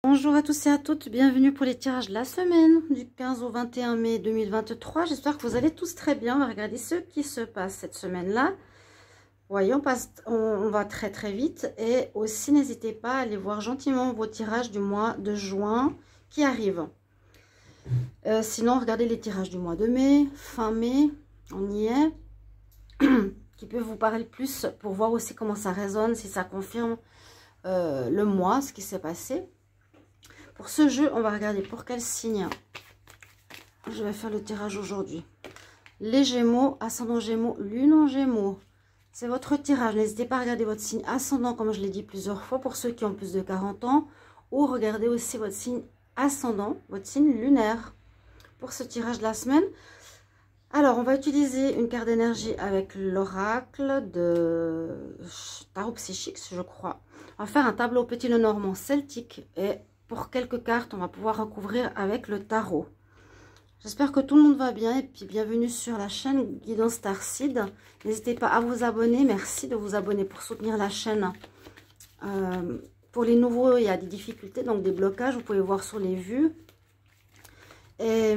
Bonjour à tous et à toutes, bienvenue pour les tirages de la semaine du 15 au 21 mai 2023. J'espère que vous allez tous très bien. On va regarder ce qui se passe cette semaine-là. Voyez, on va très très vite. Et aussi, n'hésitez pas à aller voir gentiment vos tirages du mois de juin qui arrivent. Sinon, regardez les tirages du mois de mai, fin mai, on y est. Qui peut vous parler plus pour voir aussi comment ça résonne, si ça confirme le mois, ce qui s'est passé. Pour ce jeu, on va regarder pour quel signe je vais faire le tirage aujourd'hui. Les Gémeaux, ascendant Gémeaux, Lune en Gémeaux. C'est votre tirage. N'hésitez pas à regarder votre signe ascendant, comme je l'ai dit plusieurs fois, pour ceux qui ont plus de 40 ans. Ou regardez aussi votre signe ascendant, votre signe lunaire, pour ce tirage de la semaine. Alors, on va utiliser une carte d'énergie avec l'oracle de tarot psychique, je crois. On va faire un tableau petit Lenormand celtique et pour quelques cartes, on va pouvoir recouvrir avec le tarot. J'espère que tout le monde va bien et puis bienvenue sur la chaîne Guidance Starseed. N'hésitez pas à vous abonner. Merci de vous abonner pour soutenir la chaîne. Pour les nouveaux, il y a des difficultés, donc des blocages. Vous pouvez voir sur les vues. Et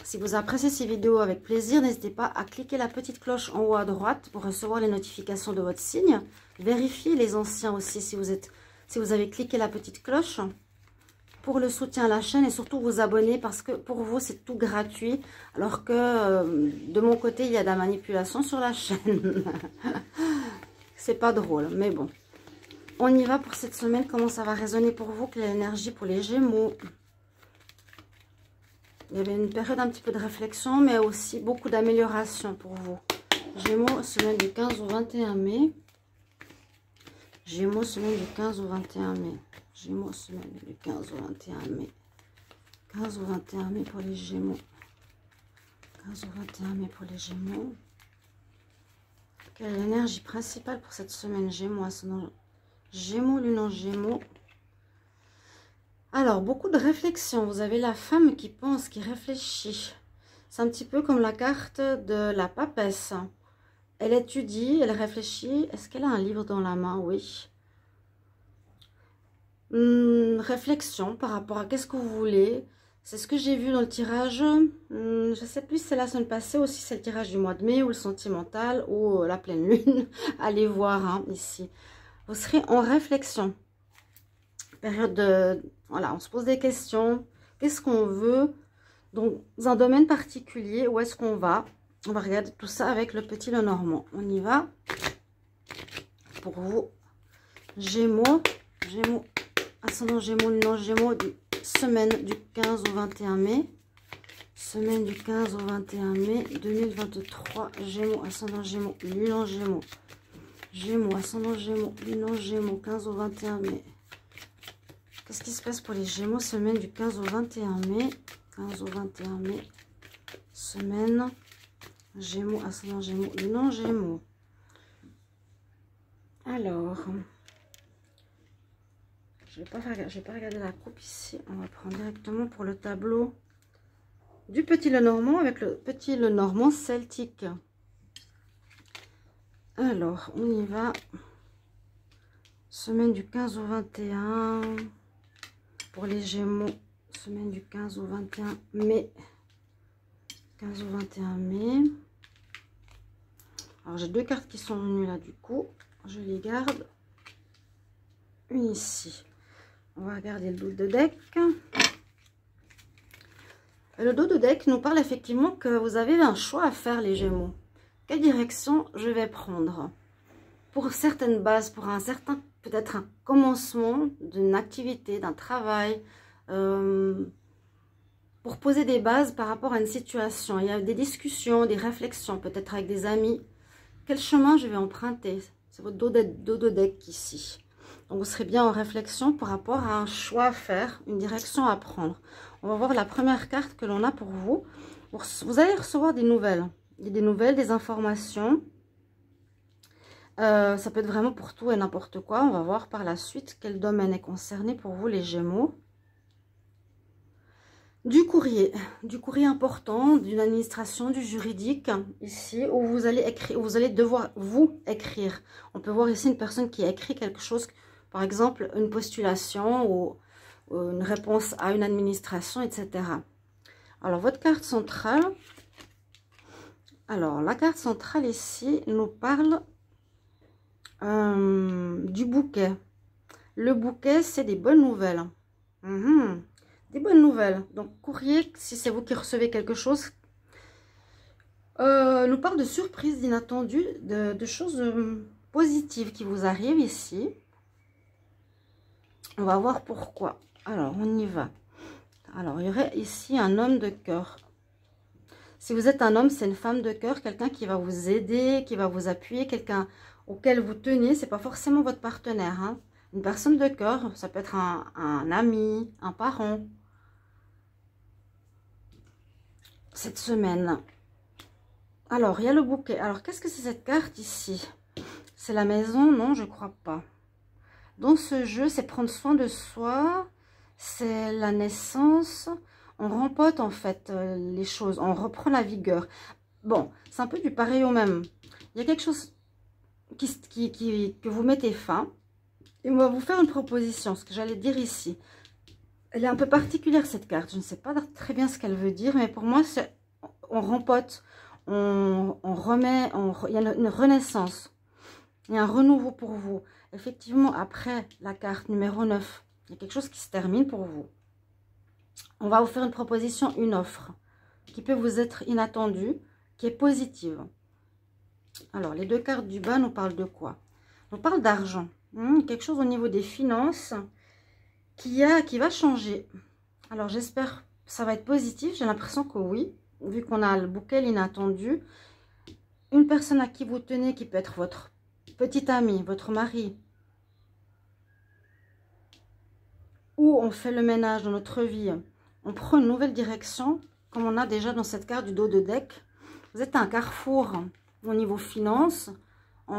si vous appréciez ces vidéos avec plaisir, n'hésitez pas à cliquer la petite cloche en haut à droite pour recevoir les notifications de votre signe. Vérifiez les anciens aussi si vous avez cliqué la petite cloche pour le soutien à la chaîne et surtout vous abonner parce que pour vous c'est tout gratuit alors que de mon côté il y a de la manipulation sur la chaîne. C'est pas drôle mais bon. On y va pour cette semaine. Comment ça va résonner pour vous? Quelle est l'énergie pour les Gémeaux? Il y avait une période un petit peu de réflexion mais aussi beaucoup d'amélioration pour vous. Gémeaux, semaine du 15 au 21 mai. Gémeaux, semaine du 15 au 21 mai. Gémeaux, semaine du 15 au 21 mai. 15 au 21 mai pour les Gémeaux. 15 au 21 mai pour les Gémeaux. Quelle est l'énergie principale pour cette semaine? Gémeaux, ascendant Gémeaux, Lune en Gémeaux. Alors, beaucoup de réflexion. Vous avez la femme qui pense, qui réfléchit. C'est un petit peu comme la carte de la papesse. Elle étudie, elle réfléchit. Est-ce qu'elle a un livre dans la main? Oui. Réflexion par rapport à qu'est-ce que vous voulez. C'est ce que j'ai vu dans le tirage. Je ne sais plus si c'est la semaine passée ou si c'est le tirage du mois de mai ou le sentimental ou la pleine lune. Allez voir hein, ici. Vous serez en réflexion. Période de... Voilà, on se pose des questions. Qu'est-ce qu'on veut? Donc, dans un domaine particulier, où est-ce qu'on va? On va regarder tout ça avec le petit Lenormand. On y va. Pour vous, Gémeaux, Gémeaux, ascendant Gémeaux, Lune en Gémeaux, semaine du 15 au 21 mai. Semaine du 15 au 21 mai 2023. Gémeaux, ascendant Gémeaux, Lune en Gémeaux. Gémeaux, ascendant Gémeaux, Lune en Gémeaux, 15 au 21 mai. Qu'est-ce qui se passe pour les Gémeaux, semaine du 15 au 21 mai? 15 au 21 mai, semaine... Gémeaux, ascendant Gémeaux, Lune en Gémeaux. Alors, je vais pas regarder la coupe ici. On va prendre directement pour le tableau du petit Lenormand avec le petit Lenormand celtique. Alors, on y va. Semaine du 15 au 21 pour les Gémeaux. Semaine du 15 au 21 mai. 15 au 21 mai. Alors, j'ai deux cartes qui sont venues là, du coup. Je les garde. Une ici. On va regarder le dos de deck. Et le dos de deck nous parle effectivement que vous avez un choix à faire, les Gémeaux. Quelle direction je vais prendre? Pour certaines bases, pour un certain, peut-être un commencement d'une activité, d'un travail, pour poser des bases par rapport à une situation. Il y a des discussions, des réflexions, peut-être avec des amis. Quel chemin je vais emprunter? C'est votre dos de deck ici. Donc, vous serez bien en réflexion par rapport à un choix à faire, une direction à prendre. On va voir la première carte que l'on a pour vous. Vous allez recevoir des nouvelles. Des nouvelles, des informations. Ça peut être vraiment pour tout et n'importe quoi. On va voir par la suite quel domaine est concerné pour vous, les Gémeaux. Du courrier important, d'une administration, du juridique, ici, où vous allez écrire, vous allez devoir vous écrire. On peut voir ici une personne qui a écrit quelque chose, par exemple une postulation ou une réponse à une administration, etc. Alors, votre carte centrale. Alors, la carte centrale ici nous parle du bouquet. Le bouquet, c'est des bonnes nouvelles. Des bonnes nouvelles. Donc, courrier, si c'est vous qui recevez quelque chose, nous parle de surprises, d'inattendues, de choses positives qui vous arrivent ici. On va voir pourquoi. Alors, on y va. Alors, il y aurait ici un homme de cœur. Si vous êtes un homme, c'est une femme de cœur, quelqu'un qui va vous aider, qui va vous appuyer, quelqu'un auquel vous tenez. C'est pas forcément votre partenaire, hein. Une personne de cœur, ça peut être un ami, un parent. Cette semaine. Alors, il y a le bouquet. Alors, qu'est-ce que c'est cette carte ici? C'est la maison? Non, je crois pas. Dans ce jeu, c'est prendre soin de soi. C'est la naissance. On rempote en fait les choses. On reprend la vigueur. Bon, c'est un peu du pareil au même. Il y a quelque chose que vous mettez fin. Et on va vous faire une proposition. Ce que j'allais dire ici. Elle est un peu particulière cette carte. Je ne sais pas très bien ce qu'elle veut dire. Mais pour moi, c'est on rempote. On remet. Il y a une renaissance. Il y a un renouveau pour vous. Effectivement, après la carte numéro 9, il y a quelque chose qui se termine pour vous. On va vous faire une proposition, une offre qui peut vous être inattendue, qui est positive. Alors, les deux cartes du bas nous parlent de quoi? On parle d'argent. Quelque chose au niveau des finances qui va changer. Alors, j'espère que ça va être positif. J'ai l'impression que oui, vu qu'on a le bouquet, l'inattendu. Une personne à qui vous tenez, qui peut être votre petit ami, votre mari. Ou on fait le ménage dans notre vie. On prend une nouvelle direction, comme on a déjà dans cette carte du dos de deck. Vous êtes à un carrefour au niveau finance. Il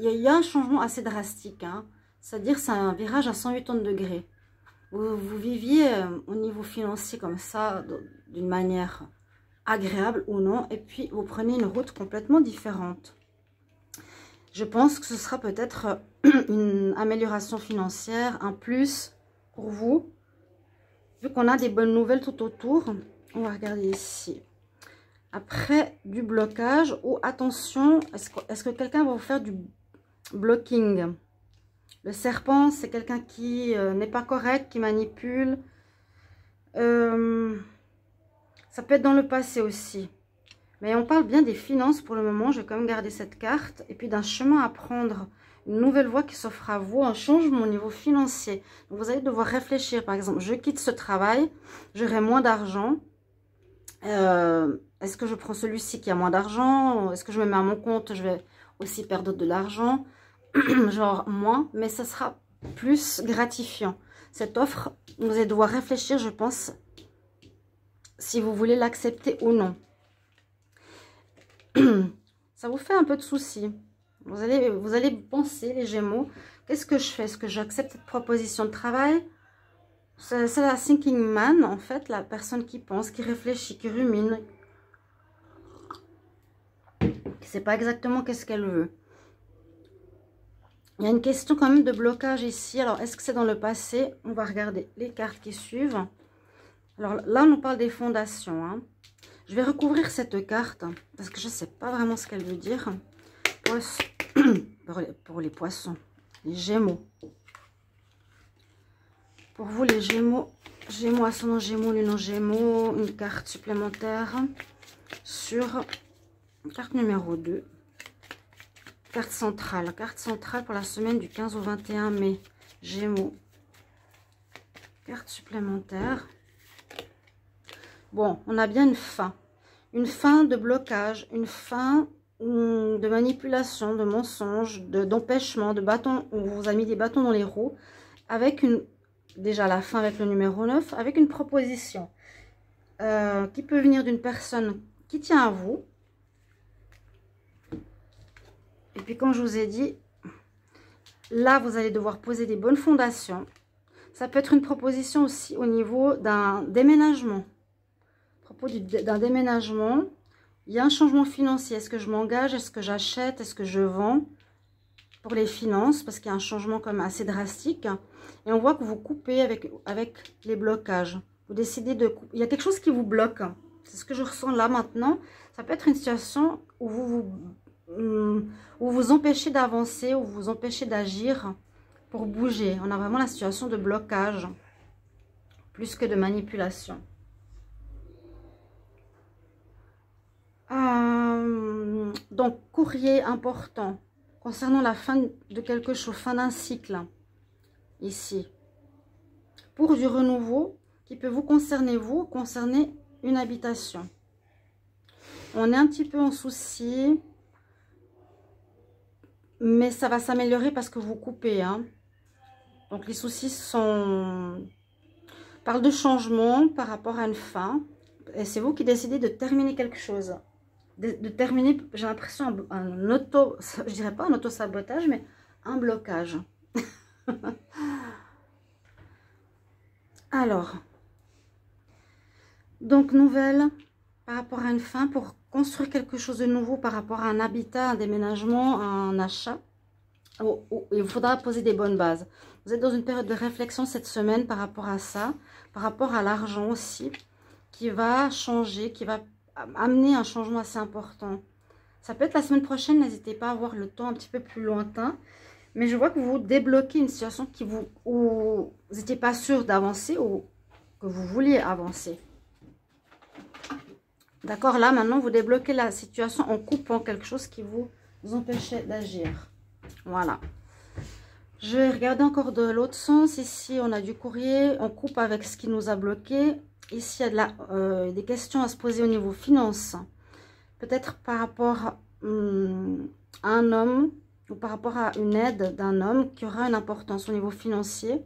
y a un changement assez drastique. Hein. C'est-à-dire c'est un virage à 180 degrés. Vous viviez au niveau financier comme ça, d'une manière agréable ou non. Et puis vous prenez une route complètement différente. Je pense que ce sera peut-être une amélioration financière, un plus pour vous. Vu qu'on a des bonnes nouvelles tout autour, on va regarder ici. Après, du blocage ou attention, est-ce que quelqu'un va vous faire du blocking? Le serpent, c'est quelqu'un qui n'est pas correct, qui manipule. Ça peut être dans le passé aussi. Mais on parle bien des finances pour le moment. Je vais quand même garder cette carte. Et puis d'un chemin à prendre, une nouvelle voie qui s'offre à vous, un changement au niveau financier. Donc vous allez devoir réfléchir. Par exemple, je quitte ce travail, j'aurai moins d'argent. Est-ce que je prends celui-ci qui a moins d'argent? Est-ce que je me mets à mon compte? Je vais aussi perdre de l'argent. Genre moins, mais ça sera plus gratifiant. Cette offre, vous allez devoir réfléchir, je pense, si vous voulez l'accepter ou non. Ça vous fait un peu de soucis. Vous allez penser, les Gémeaux, qu'est-ce que je fais? Est-ce que j'accepte cette proposition de travail? C'est la thinking man, en fait, la personne qui pense, qui réfléchit, qui rumine, qui ne sait pas exactement qu'est-ce qu'elle veut. Il y a une question quand même de blocage ici. Alors, est-ce que c'est dans le passé? On va regarder les cartes qui suivent. Alors là, on nous parle des fondations. Hein. Je vais recouvrir cette carte parce que je ne sais pas vraiment ce qu'elle veut dire. Pour les poissons, les Gémeaux. Pour vous, les Gémeaux, ascendant Gémeaux, lune en Gémeaux, une carte supplémentaire sur carte numéro 2. Carte centrale pour la semaine du 15 au 21 mai. Gémeaux. Carte supplémentaire. Bon, on a bien une fin. Une fin de blocage, une fin de manipulation, de mensonge, d'empêchement, de bâtons. On vous a mis des bâtons dans les roues. Avec déjà la fin avec le numéro 9, avec une proposition qui peut venir d'une personne qui tient à vous. Et puis, comme je vous ai dit, là, vous allez devoir poser des bonnes fondations. Ça peut être une proposition aussi au niveau d'un déménagement. À propos d'un déménagement, il y a un changement financier. Est-ce que je m'engage? Est-ce que j'achète? Est-ce que je vends? pour les finances, parce qu'il y a un changement comme assez drastique. Et on voit que vous coupez avec les blocages. Vous décidez de couper. Il y a quelque chose qui vous bloque. C'est ce que je ressens là maintenant. Ça peut être une situation où vous empêchez d'avancer, où vous empêchez d'agir pour bouger. On a vraiment la situation de blocage, plus que de manipulation. Donc, courrier important concernant la fin de quelque chose, fin d'un cycle, ici. Pour du renouveau qui peut vous, concerner une habitation. On est un petit peu en souci, mais ça va s'améliorer parce que vous coupez. Hein. Donc, les soucis parlent de changement par rapport à une fin. Et c'est vous qui décidez de terminer quelque chose. De terminer, j'ai l'impression, je dirais pas un auto-sabotage, mais un blocage. Alors, donc nouvelle par rapport à une fin pour construire quelque chose de nouveau par rapport à un habitat, un déménagement, un achat. Il faudra poser des bonnes bases. Vous êtes dans une période de réflexion cette semaine par rapport à ça, par rapport à l'argent aussi, qui va changer, qui va amener un changement assez important. Ça peut être la semaine prochaine, n'hésitez pas à voir le temps un petit peu plus lointain. Mais je vois que vous débloquez une situation où vous n'étiez pas sûr d'avancer ou que vous vouliez avancer. D'accord, là maintenant vous débloquez la situation en coupant quelque chose qui vous empêchait d'agir. Voilà. Je vais regarder encore de l'autre sens. Ici, on a du courrier. On coupe avec ce qui nous a bloqué. Ici, il y a des questions à se poser au niveau finance. Peut-être par rapport à un homme ou par rapport à une aide d'un homme qui aura une importance au niveau financier.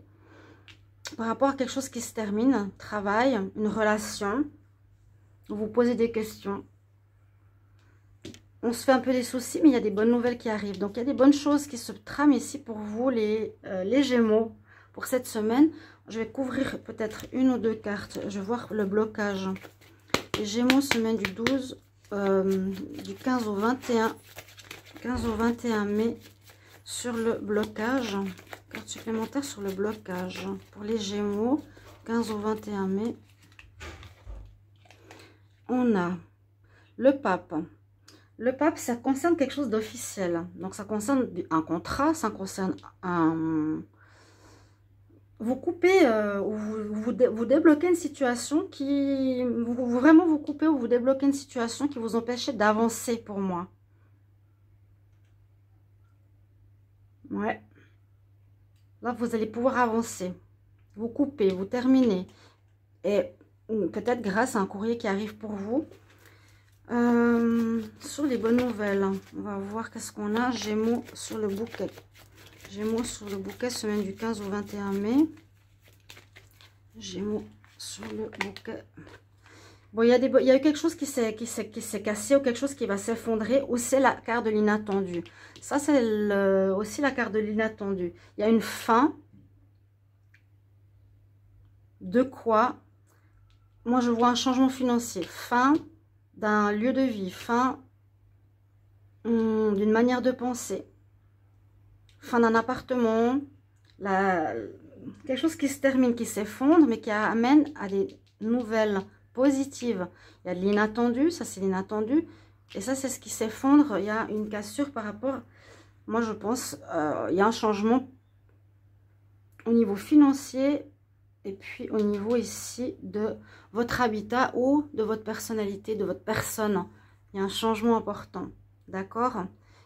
Par rapport à quelque chose qui se termine, travail, une relation. Vous posez des questions. On se fait un peu des soucis, mais il y a des bonnes nouvelles qui arrivent. Donc, il y a des bonnes choses qui se trament ici pour vous, les Gémeaux, pour cette semaine. Je vais couvrir peut-être une ou deux cartes. Je vais voir le blocage. Les Gémeaux, semaine du 12, du 15 au 21, 15 au 21 mai, sur le blocage. Carte supplémentaire sur le blocage. Pour les Gémeaux, 15 au 21 mai. On a le Pape. Le Pape, ça concerne quelque chose d'officiel. Donc, ça concerne un contrat, ça concerne un... Vous coupez, vous débloquez une situation qui... Vraiment, vous coupez ou vous débloquez une situation qui vous empêchait d'avancer pour moi. Ouais. Là, vous allez pouvoir avancer. Vous coupez, vous terminez. Et peut-être grâce à un courrier qui arrive pour vous. Sur les bonnes nouvelles, on va voir qu'est-ce qu'on a. Gémeaux sur le bouquet. Gémeaux sur le bouquet, semaine du 15 au 21 mai. Gémeaux sur le bouquet. Bon, il y a eu quelque chose qui s'est cassé ou quelque chose qui va s'effondrer, ou c'est la carte de l'inattendu. Ça, c'est aussi la carte de l'inattendu. Il y a une fin. De quoi? Moi, je vois un changement financier. Fin d'un lieu de vie, fin d'une manière de penser, fin d'un appartement, quelque chose qui se termine, qui s'effondre, mais qui amène à des nouvelles positives. Il y a de l'inattendu, ça c'est l'inattendu, et ça c'est ce qui s'effondre. Il y a une cassure par rapport, moi je pense, il y a un changement au niveau financier, et puis au niveau ici de votre habitat ou de votre personnalité, de votre personne. Il y a un changement important. D'accord?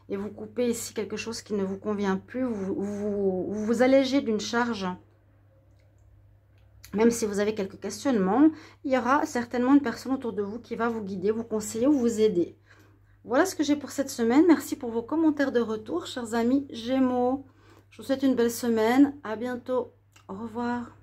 Et vous coupez ici quelque chose qui ne vous convient plus. Vous allégez d'une charge. Même si vous avez quelques questionnements, il y aura certainement une personne autour de vous qui va vous guider, vous conseiller ou vous aider. Voilà ce que j'ai pour cette semaine. Merci pour vos commentaires de retour, chers amis Gémeaux. Je vous souhaite une belle semaine. À bientôt. Au revoir.